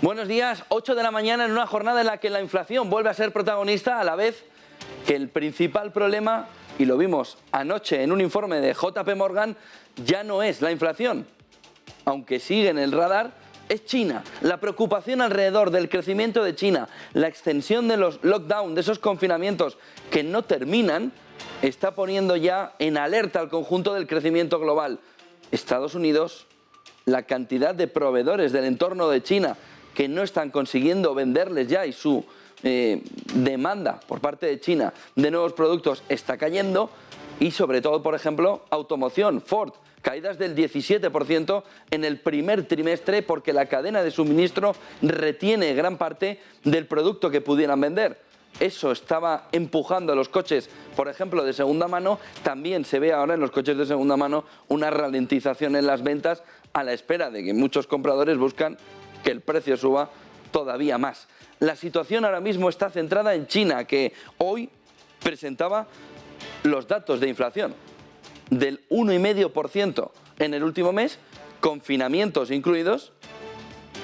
Buenos días, 8 de la mañana en una jornada en la que la inflación vuelve a ser protagonista a la vez que el principal problema, y lo vimos anoche en un informe de JP Morgan, ya no es la inflación, aunque sigue en el radar, es China. La preocupación alrededor del crecimiento de China, la extensión de los lockdowns, de esos confinamientos que no terminan, está poniendo ya en alerta al conjunto del crecimiento global. Estados Unidos, la cantidad de proveedores del entorno de China que no están consiguiendo venderles ya y su demanda por parte de China de nuevos productos está cayendo, y sobre todo, por ejemplo, automoción, Ford, caídas del 17% en el primer trimestre porque la cadena de suministro retiene gran parte del producto que pudieran vender. Eso estaba empujando a los coches, por ejemplo, de segunda mano. También se ve ahora en los coches de segunda mano una ralentización en las ventas a la espera de que muchos compradores buscan que el precio suba todavía más. La situación ahora mismo está centrada en China, que hoy presentaba los datos de inflación del 1,5% en el último mes, confinamientos incluidos,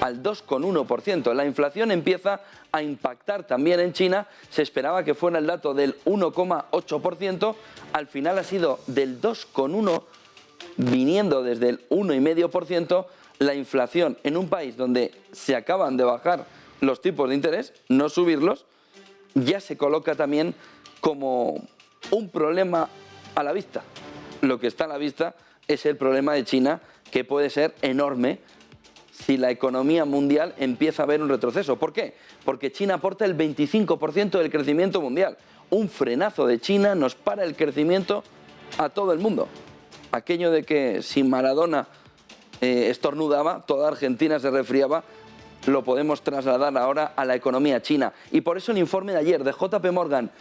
al 2,1%. La inflación empieza a impactar también en China. Se esperaba que fuera el dato del 1,8%, al final ha sido del 2,1%, viniendo desde el 1,5%. La inflación en un país donde se acaban de bajar los tipos de interés, no subirlos, ya se coloca también como un problema a la vista. Lo que está a la vista es el problema de China, que puede ser enorme si la economía mundial empieza a ver un retroceso. ¿Por qué? Porque China aporta el 25% del crecimiento mundial. Un frenazo de China nos para el crecimiento a todo el mundo. Aquello de que si Maradona estornudaba, toda Argentina se resfriaba, lo podemos trasladar ahora a la economía china. Y por eso el informe de ayer de JP Morgan,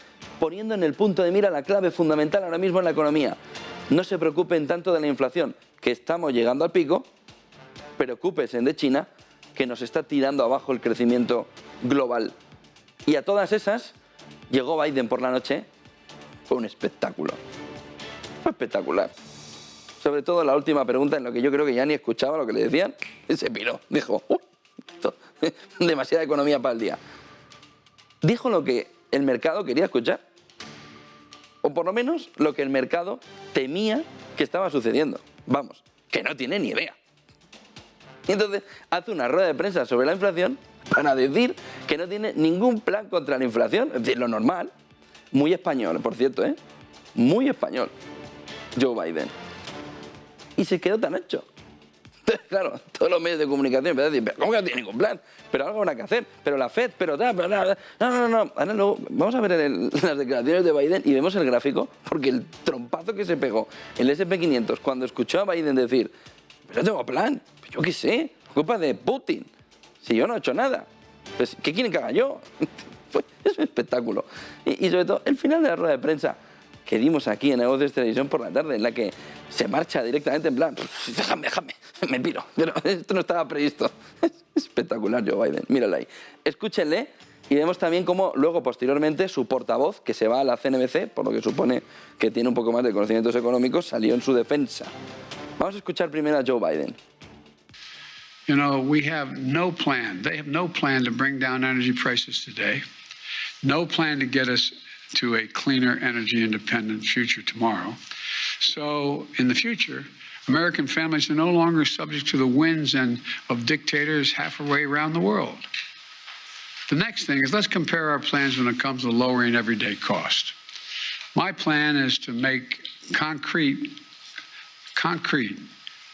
poniendo en el punto de mira la clave fundamental ahora mismo en la economía. No se preocupen tanto de la inflación, que estamos llegando al pico, preocúpense de China, que nos está tirando abajo el crecimiento global. Y a todas esas llegó Biden por la noche. Fue un espectáculo. Fue espectacular. Sobre todo la última pregunta, en lo que yo creo que ya ni escuchaba lo que le decían, y se piró. Dijo, demasiada economía para el día. Dijo lo que el mercado quería escuchar. O por lo menos lo que el mercado temía que estaba sucediendo. Vamos, que no tiene ni idea. Y entonces hace una rueda de prensa sobre la inflación para decir que no tiene ningún plan contra la inflación. Es decir, lo normal. Muy español, por cierto, ¿eh? Muy español. Joe Biden. Y se quedó tan ancho. Entonces, claro, todos los medios de comunicación empezaron a decir, pero ¿cómo que no tiene ningún plan? Pero algo habrá que hacer, pero la FED, pero tal, pero nada. No. Ahora luego vamos a ver las declaraciones de Biden y vemos el gráfico, porque el trompazo que se pegó el S&P 500 cuando escuchó a Biden decir, pero no tengo plan, yo qué sé, culpa de Putin, si yo no he hecho nada, pues, ¿qué quieren que haga yo? Es un espectáculo. Y sobre todo, el final de la rueda de prensa que dimos aquí en Negocios Televisión por la tarde, en la que se marcha directamente en plan, déjame, me piro, pero esto no estaba previsto. Es espectacular Joe Biden, míralo ahí. Escúchenle y vemos también cómo luego, posteriormente, su portavoz, que se va a la CNBC, por lo que supone que tiene un poco más de conocimientos económicos, salió en su defensa. Vamos a escuchar primero a Joe Biden. You know, we have no plan. They have no plan to bring down energy prices today. No plan to get us to a cleaner, energy independent future tomorrow. So in the future, American families are no longer subject to the whims of dictators halfway around the world. The next thing is, let's compare our plans when it comes to lowering everyday cost. My plan is to make concrete,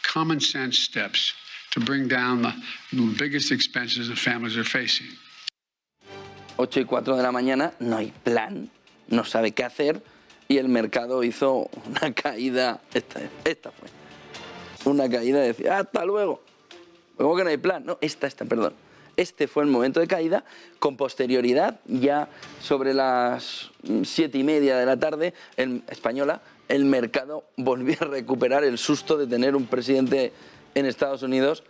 common sense steps to bring down the biggest expenses that families are facing. 8:04 de la mañana, no hay plan, no sabe qué hacer, y el mercado hizo una caída. Esta fue una caída de decir, hasta luego. ¿Cómo que no hay plan? No, perdón. Este fue el momento de caída. Con posterioridad, ya sobre las 7:30 de la tarde, española, el mercado volvió a recuperar el susto de tener un presidente en Estados Unidos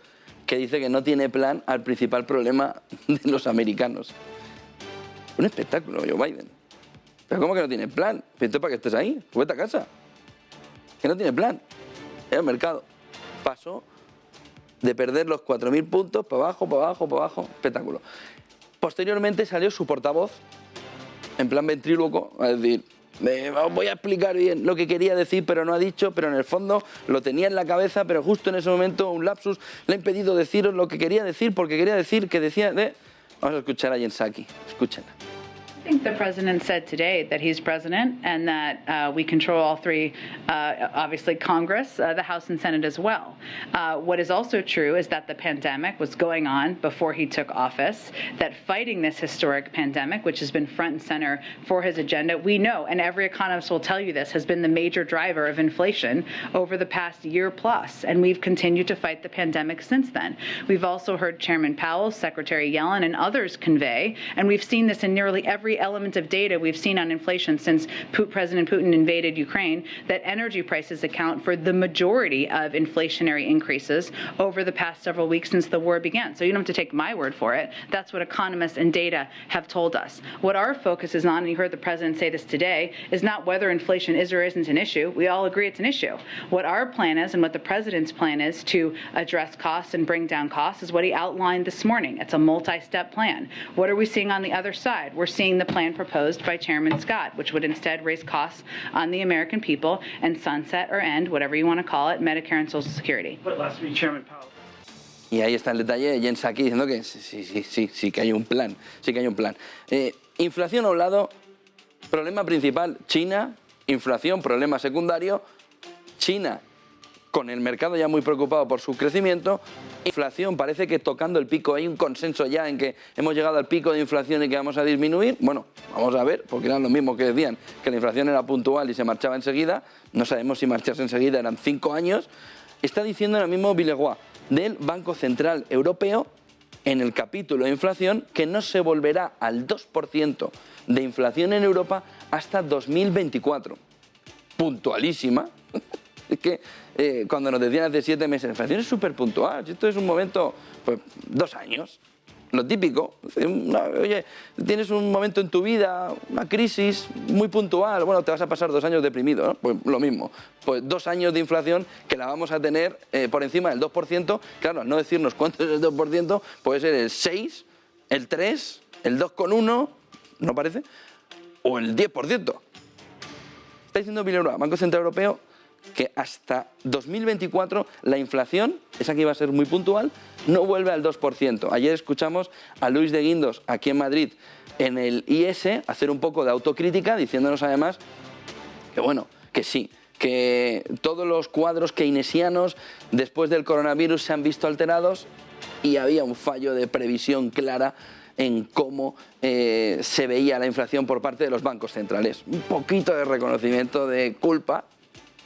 que dice que no tiene plan al principal problema de los americanos. Un espectáculo, Joe Biden. ¿Pero cómo que no tiene plan? ¿Pero para que estés ahí? Vete a casa. Que no tiene plan. El mercado pasó de perder los 4.000 puntos, para abajo, para abajo, para abajo, espectáculo. Posteriormente salió su portavoz, en plan ventríloco, a decir, voy a explicar bien lo que quería decir, pero no ha dicho, pero en el fondo lo tenía en la cabeza, pero justo en ese momento un lapsus le ha impedido deciros lo que quería decir, porque quería decir que decía de... Vamos a escuchar a Jen Psaki, escúchenla. I think the president said today that he's president and that we control all three, obviously Congress, the House and Senate as well. What is also true is that the pandemic was going on before he took office, that fighting this historic pandemic, which has been front and center for his agenda, we know, and every economist will tell you this, has been the major driver of inflation over the past year plus, and we've continued to fight the pandemic since then. We've also heard Chairman Powell, Secretary Yellen, and others convey, and we've seen this in nearly every element of data we've seen on inflation since President Putin invaded Ukraine, that energy prices account for the majority of inflationary increases over the past several weeks since the war began. So you don't have to take my word for it. That's what economists and data have told us. What our focus is on, and you heard the president say this today, is not whether inflation is or isn't an issue. We all agree it's an issue. What our plan is and what the president's plan is to address costs and bring down costs is what he outlined this morning. It's a multi-step plan. What are we seeing on the other side? We're seeing the plan proposed by Chairman Scott, which would instead raise costs on the American people and sunset or end, whatever you want to call it, Medicare and Social Security. But last week, Chairman Powell. Y ahí está el detalle de Jen Psaki diciendo que sí que hay un plan, sí que hay un plan. Inflación a un lado, problema principal, China, inflación, problema secundario, China con el mercado ya muy preocupado por su crecimiento, inflación parece que tocando el pico, hay un consenso ya en que hemos llegado al pico de inflación y que vamos a disminuir. Bueno, vamos a ver, porque eran los mismos que decían que la inflación era puntual y se marchaba enseguida, no sabemos si marcharse enseguida eran 5 años. Está diciendo ahora mismo Villeroy del Banco Central Europeo en el capítulo de inflación que no se volverá al 2% de inflación en Europa hasta 2024. Puntualísima. Es que cuando nos decían hace 7 meses, la inflación es súper puntual, esto es un momento, pues 2 años, lo típico. Oye, tienes un momento en tu vida, una crisis muy puntual, bueno, te vas a pasar 2 años deprimido, ¿no? Pues lo mismo, pues 2 años de inflación que la vamos a tener por encima del 2%, claro, al no decirnos cuánto es el 2%, puede ser el 6, el 3, el 2,1, ¿no parece? O el 10%. Está diciendo Villeroy, Banco Central Europeo, que hasta 2024 la inflación, esa que iba a ser muy puntual, no vuelve al 2%. Ayer escuchamos a Luis de Guindos aquí en Madrid en el IS hacer un poco de autocrítica, diciéndonos además que bueno, que sí, que todos los cuadros keynesianos después del coronavirus se han visto alterados y había un fallo de previsión clara en cómo se veía la inflación por parte de los bancos centrales. Un poquito de reconocimiento de culpa,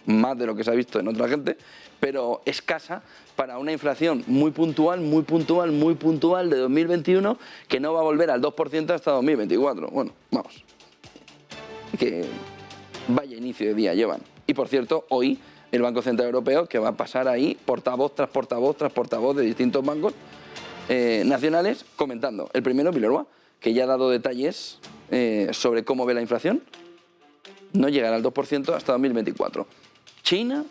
más de lo que se ha visto en otra gente, pero escasa para una inflación muy puntual de 2021 que no va a volver al 2% hasta 2024. Bueno, vamos. Que vaya inicio de día llevan. Y por cierto, hoy el Banco Central Europeo, que va a pasar ahí portavoz tras portavoz tras portavoz de distintos bancos nacionales, comentando. El primero, Villeroy, que ya ha dado detalles sobre cómo ve la inflación. No llegará al 2% hasta 2024. China,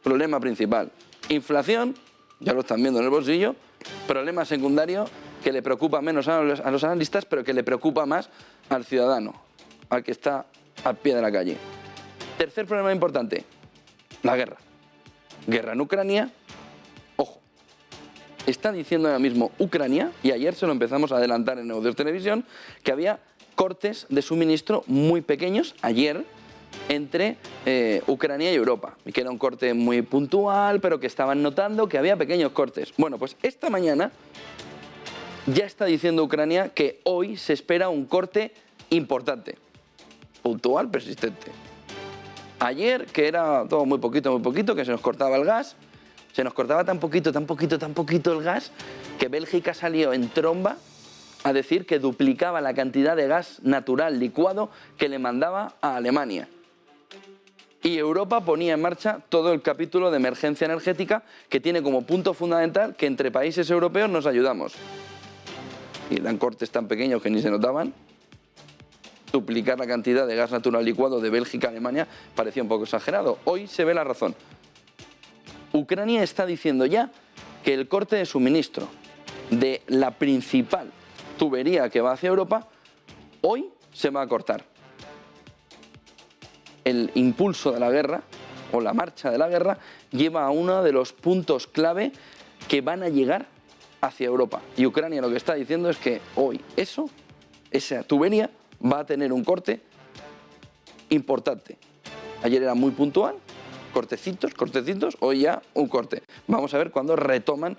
problema principal. Inflación, ya lo están viendo en el bolsillo. Problema secundario que le preocupa menos a los analistas, pero que le preocupa más al ciudadano, al que está al pie de la calle. Tercer problema importante, la guerra. Guerra en Ucrania. Ojo, está diciendo ahora mismo Ucrania, y ayer se lo empezamos a adelantar en Negocios Televisión, que había cortes de suministro muy pequeños, ayer, entre Ucrania y Europa, y que era un corte muy puntual, pero que estaban notando que había pequeños cortes. Bueno, pues esta mañana ya está diciendo Ucrania que hoy se espera un corte importante, puntual, persistente. Ayer, que era todo muy poquito, que se nos cortaba el gas, se nos cortaba tan poquito el gas, que Bélgica salió en tromba a decir que duplicaba la cantidad de gas natural licuado que le mandaba a Alemania. Y Europa ponía en marcha todo el capítulo de emergencia energética que tiene como punto fundamental que entre países europeos nos ayudamos. Y dan cortes tan pequeños que ni se notaban. Duplicar la cantidad de gas natural licuado de Bélgica a Alemania parecía un poco exagerado. Hoy se ve la razón. Ucrania está diciendo ya que el corte de suministro de la principal tubería que va hacia Europa hoy se va a cortar. El impulso de la guerra o la marcha de la guerra lleva a uno de los puntos clave que van a llegar hacia Europa. Y Ucrania lo que está diciendo es que hoy esa tubería va a tener un corte importante. Ayer era muy puntual, cortecitos, hoy ya un corte. Vamos a ver cuándo retoman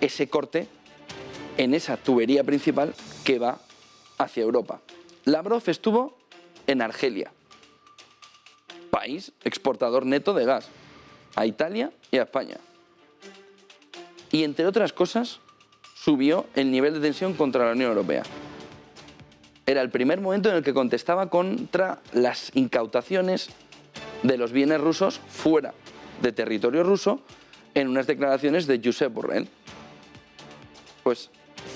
ese corte en esa tubería principal que va hacia Europa. Lavrov estuvo en Argelia, país exportador neto de gas, a Italia y a España. Y entre otras cosas, subió el nivel de tensión contra la Unión Europea. Era el primer momento en el que contestaba contra las incautaciones de los bienes rusos fuera de territorio ruso en unas declaraciones de Josep Borrell. Pues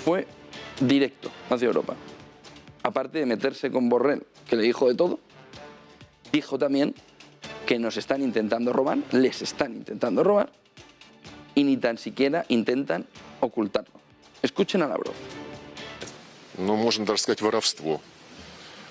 fue directo hacia Europa. Aparte de meterse con Borrell, que le dijo de todo, dijo también que nos están intentando robar, les están intentando robar, y ni tan siquiera intentan ocultarlo. Escuchen a Lavrov. Ну, можно даже сказать, воровство,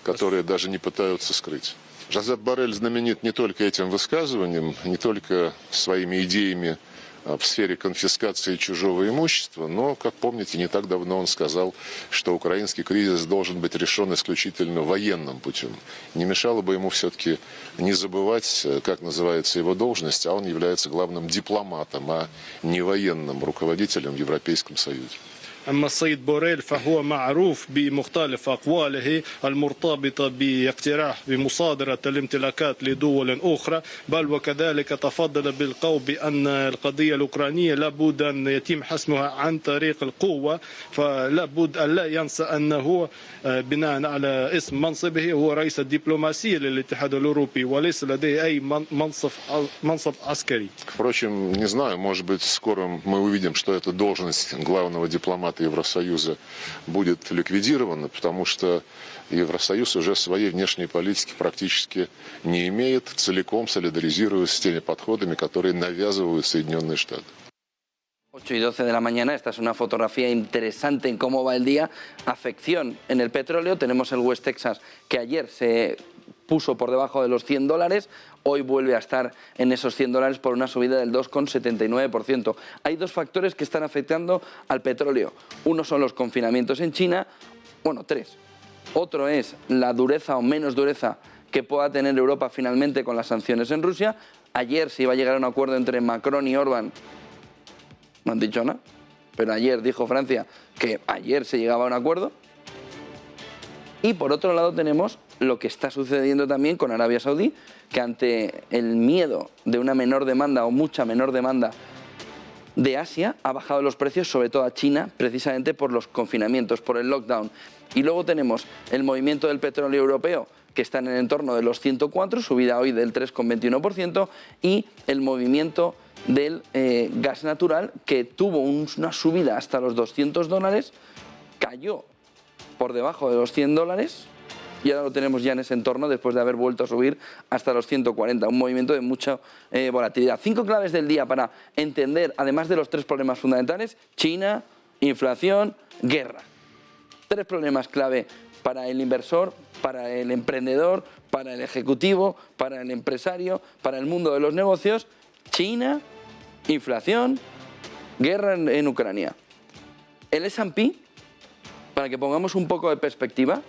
которое даже не пытаются скрыть. Жозеп Боррель знаменит не только этим высказыванием, не только своими идеями в сфере конфискации чужого имущества, но, как помните, не так давно он сказал, что украинский кризис должен быть решен исключительно военным путем. Не мешало бы ему все-таки не забывать, как называется его должность, а он является главным дипломатом, а не военным руководителем в Европейском Союзе. أما السيد بوريل فهو معروف بمختلف أقواله المرتبطة باقتراح بمصادرة الامتلاكات لدول أخرى، بل وكذلك تفضل بالقول بأن القضية الأوكرانية لابد أن يتم حسمها عن طريق القوة، فلابد أن لا ينسى أنه بناء على اسم منصبه هو رئيس الدبلوماسية للاتحاد الأوروبي وليس لديه أي منصب عسكري. Впрочем, не знаю, может быть, скоро мы увидим, что эта должность главного дипломата Евросоюза будет ликвидирована, потому что Евросоюз уже своей внешней политики практически не имеет, целиком солидаризируясь с теми подходами, которые навязывают Соединенные Штаты. 8:12 de la mañana, esta es una fotografía interesante en cómo va el día. Afección en el petróleo, tenemos el West Texas que ayer se puso por debajo de los $100, hoy vuelve a estar en esos $100 por una subida del 2,79%. Hay dos factores que están afectando al petróleo. Uno son los confinamientos en China, bueno, tres. Otro es la dureza o menos dureza que pueda tener Europa finalmente con las sanciones en Rusia. Ayer se iba a llegar a un acuerdo entre Macron y Orbán. No han dicho nada, pero ayer dijo Francia que ayer se llegaba a un acuerdo. Y por otro lado tenemos lo que está sucediendo también con Arabia Saudí, que ante el miedo de una menor demanda o mucha menor demanda de Asia, ha bajado los precios, sobre todo a China, precisamente por los confinamientos, por el lockdown. Y luego tenemos el movimiento del petróleo europeo, que está en el entorno de los 104, subida hoy del 3,21%, y el movimiento del gas natural, que tuvo una subida hasta los $200, cayó por debajo de los $100 y ahora lo tenemos ya en ese entorno después de haber vuelto a subir hasta los 140, un movimiento de mucha volatilidad. 5 claves del día para entender, además de los 3 problemas fundamentales: China, inflación, guerra. 3 problemas clave para el inversor, para el emprendedor, para el ejecutivo, para el empresario, para el mundo de los negocios: China, inflación, guerra en Ucrania. El S&P, para que pongamos un poco de perspectiva,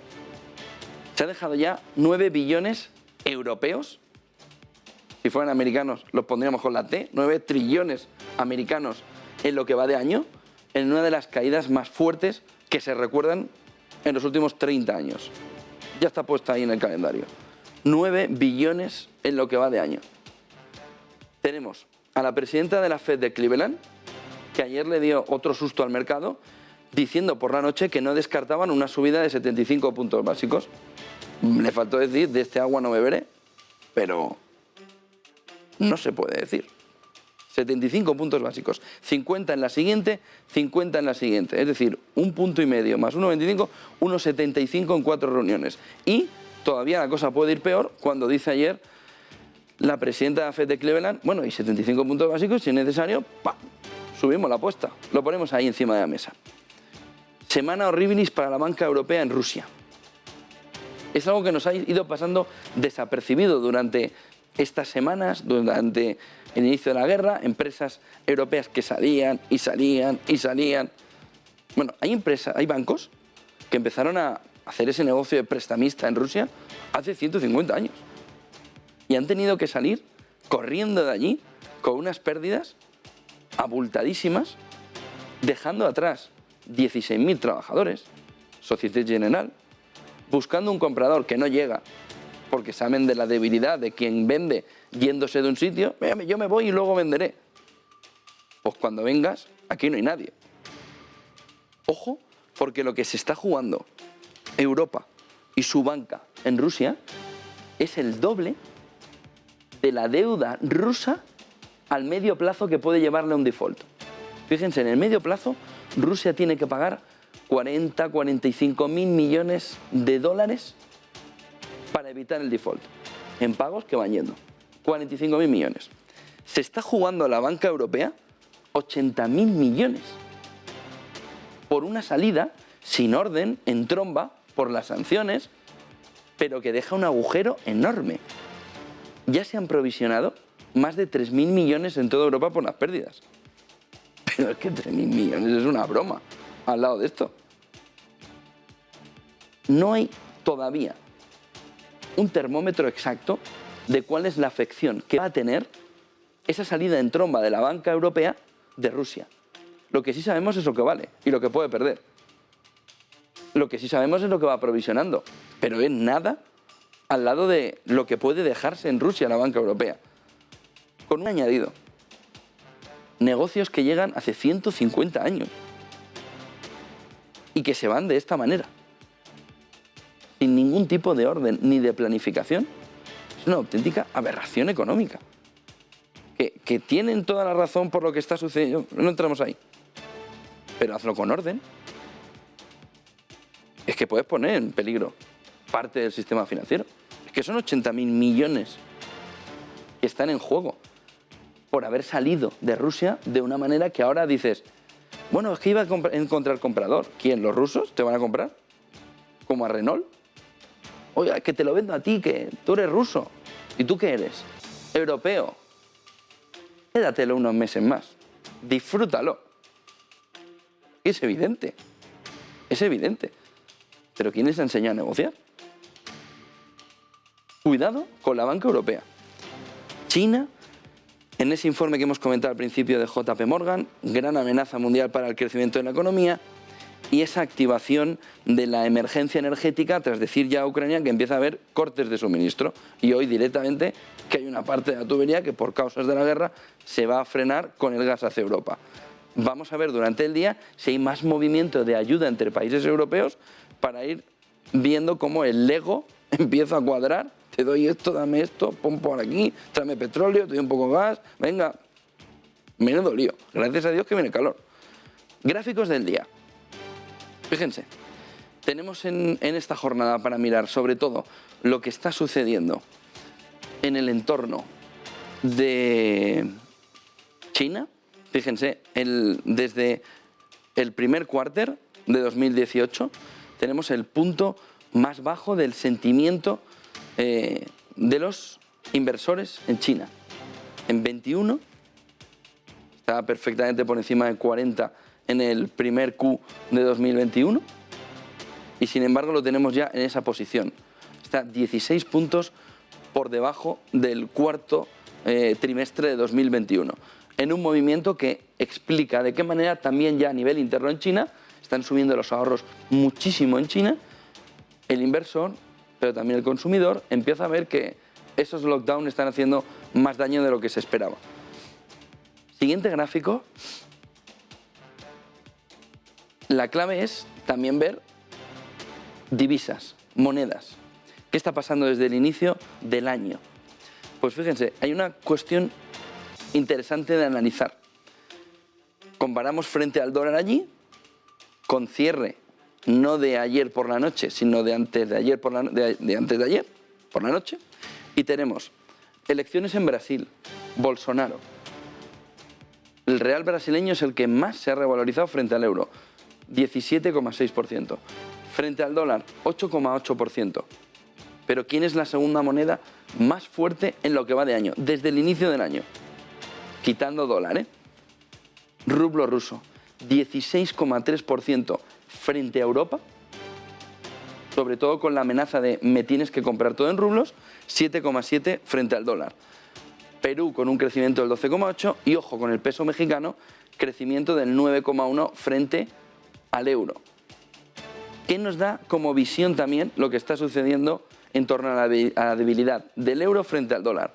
se ha dejado ya 9 billones europeos. Si fueran americanos los pondríamos con la T, 9 trillones americanos en lo que va de año, en una de las caídas más fuertes que se recuerdan en los últimos 30 años. Ya está puesta ahí en el calendario. 9 billones en lo que va de año. Tenemos a la presidenta de la Fed de Cleveland, que ayer le dio otro susto al mercado, diciendo por la noche que no descartaban una subida de 75 puntos básicos. Le faltó decir, de este agua no beberé, pero no se puede decir. 75 puntos básicos, 50 en la siguiente, 50 en la siguiente. Es decir, 1,5 puntos más 1,25, 1,75 en 4 reuniones. Y todavía la cosa puede ir peor cuando dice ayer la presidenta de la Fed de Cleveland, bueno, y 75 puntos básicos, si es necesario, ¡pam!, subimos la apuesta, lo ponemos ahí encima de la mesa. Semana horribilis para la banca europea en Rusia. Es algo que nos ha ido pasando desapercibido durante estas semanas, durante el inicio de la guerra, empresas europeas que salían y salían y salían. Bueno, hay bancos que empezaron a hacer ese negocio de prestamista en Rusia hace 150 años. Y han tenido que salir corriendo de allí con unas pérdidas abultadísimas, dejando atrás 16.000 trabajadores, Société Générale, buscando un comprador que no llega, porque saben de la debilidad de quien vende yéndose de un sitio. Yo me voy y luego venderé. Pues cuando vengas, aquí no hay nadie. Ojo, porque lo que se está jugando Europa y su banca en Rusia es el doble de la deuda rusa al medio plazo que puede llevarle a un default. Fíjense, en el medio plazo Rusia tiene que pagar 45.000 millones de dólares para evitar el default, en pagos que van yendo. 45.000 millones. Se está jugando la banca europea 80.000 millones por una salida sin orden, en tromba, por las sanciones, pero que deja un agujero enorme. Ya se han provisionado más de 3.000 millones en toda Europa por las pérdidas. Pero es que 3.000 millones es una broma al lado de esto. No hay todavía un termómetro exacto de cuál es la afección que va a tener esa salida en tromba de la banca europea de Rusia. Lo que sí sabemos es lo que vale y lo que puede perder. Lo que sí sabemos es lo que va provisionando, pero es nada al lado de lo que puede dejarse en Rusia la banca europea. Con un añadido. Negocios que llegan hace 150 años y que se van de esta manera, sin ningún tipo de orden ni de planificación. Es una auténtica aberración económica. Que tienen toda la razón por lo que está sucediendo, no entramos ahí. Pero hazlo con orden. Es que puedes poner en peligro parte del sistema financiero. Es que son 80.000 millones que están en juego por haber salido de Rusia de una manera que ahora dices, bueno, es que iba a encontrar comprador. ¿Quién? ¿Los rusos te van a comprar? ¿Como a Renault? Oiga, que te lo vendo a ti, que tú eres ruso. ¿Y tú qué eres? Europeo. Quédatelo unos meses más. Disfrútalo. Es evidente. Es evidente. ¿Pero quién les ha enseñado a negociar? Cuidado con la banca europea. China, en ese informe que hemos comentado al principio de JP Morgan, gran amenaza mundial para el crecimiento de la economía, y esa activación de la emergencia energética tras decir ya a Ucrania que empieza a haber cortes de suministro. Y hoy directamente que hay una parte de la tubería que por causas de la guerra se va a frenar con el gas hacia Europa. Vamos a ver durante el día si hay más movimiento de ayuda entre países europeos para ir viendo cómo el Lego empieza a cuadrar. Te doy esto, dame esto, pon por aquí, tráeme petróleo, te doy un poco de gas, venga. Menudo lío. Gracias a Dios que viene calor. Gráficos del día. Fíjense, tenemos en esta jornada para mirar sobre todo lo que está sucediendo en el entorno de China. Fíjense, desde el primer cuarter de 2018 tenemos el punto más bajo del sentimiento de los inversores en China. En 21 estaba perfectamente por encima de 40 en el primer Q de 2021 y sin embargo lo tenemos ya en esa posición. Está 16 puntos por debajo del cuarto trimestre de 2021, en un movimiento que explica de qué manera también ya a nivel interno en China están subiendo los ahorros muchísimo en China. El inversor, pero también el consumidor, empieza a ver que esos lockdowns están haciendo más daño de lo que se esperaba. Siguiente gráfico. La clave es también ver divisas, monedas. ¿Qué está pasando desde el inicio del año? Pues fíjense, hay una cuestión interesante de analizar. Comparamos frente al dólar allí, con cierre no de ayer por la noche, sino de antes de ayer por la noche, y tenemos elecciones en Brasil, Bolsonaro, El real brasileño es el que más se ha revalorizado frente al euro, 17,6%. Frente al dólar, 8,8%. Pero ¿quién es la segunda moneda más fuerte en lo que va de año? Desde el inicio del año. Quitando dólar, Rublo ruso, 16,3% frente a Europa. Sobre todo con la amenaza de me tienes que comprar todo en rublos, 7,7 frente al dólar. Perú con un crecimiento del 12,8 y ojo con el peso mexicano, crecimiento del 9,1 frente al euro. ¿Qué nos da como visión también lo que está sucediendo en torno a la debilidad del euro frente al dólar?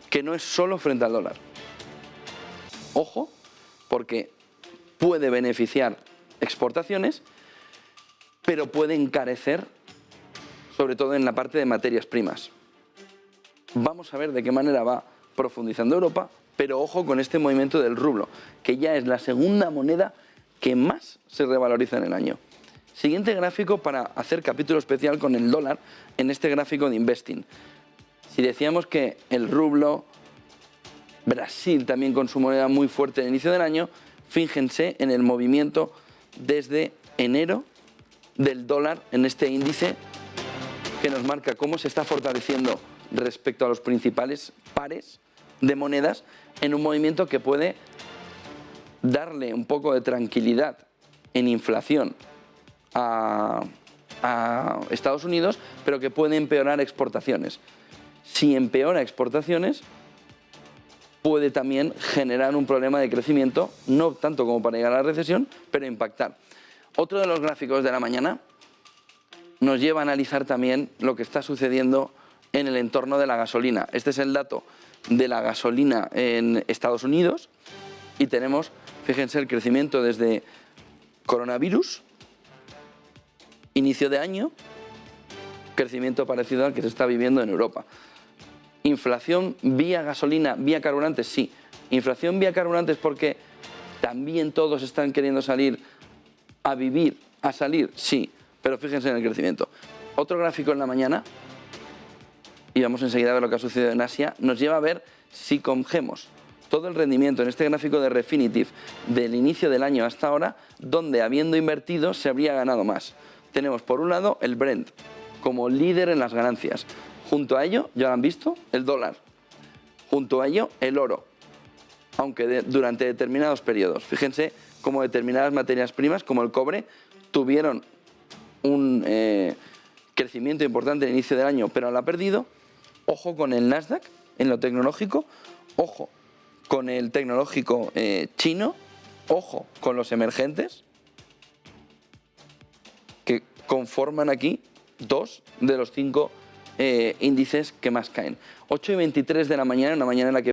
Que no es solo frente al dólar. Ojo, porque puede beneficiar exportaciones, pero puede encarecer, sobre todo en la parte de materias primas. Vamos a ver de qué manera va profundizando Europa, pero ojo con este movimiento del rublo, que ya es la segunda moneda que más se revaloriza en el año. Siguiente gráfico para hacer capítulo especial con el dólar en este gráfico de Investing. Si decíamos que el rublo, Brasil también con su moneda muy fuerte al inicio del año, fíjense en el movimiento desde enero del dólar en este índice que nos marca cómo se está fortaleciendo respecto a los principales pares de monedas en un movimiento que puede darle un poco de tranquilidad en inflación a Estados Unidos, pero que puede empeorar exportaciones. Si empeora exportaciones, puede también generar un problema de crecimiento, no tanto como para llegar a la recesión, pero impactar. Otro de los gráficos de la mañana nos lleva a analizar también lo que está sucediendo en el entorno de la gasolina. Este es el dato de la gasolina en Estados Unidos y tenemos, fíjense, el crecimiento desde coronavirus, inicio de año, crecimiento parecido al que se está viviendo en Europa. Inflación vía gasolina, vía carburantes, sí. Inflación vía carburantes porque también todos están queriendo salir a vivir, a salir, sí. Pero fíjense en el crecimiento. Otro gráfico en la mañana, y vamos enseguida a ver lo que ha sucedido en Asia, nos lleva a ver si cogemos todo el rendimiento en este gráfico de Refinitiv del inicio del año hasta ahora, donde habiendo invertido se habría ganado más. Tenemos por un lado el Brent como líder en las ganancias. Junto a ello, ya lo han visto, el dólar. Junto a ello, el oro. Aunque durante determinados periodos. Fíjense cómo determinadas materias primas, como el cobre, tuvieron un crecimiento importante al inicio del año, pero lo ha perdido. Ojo con el Nasdaq en lo tecnológico. Ojo con el tecnológico chino. Ojo con los emergentes, que conforman aquí 2 de los 5 índices que más caen. 8:23 de la mañana, una mañana en la que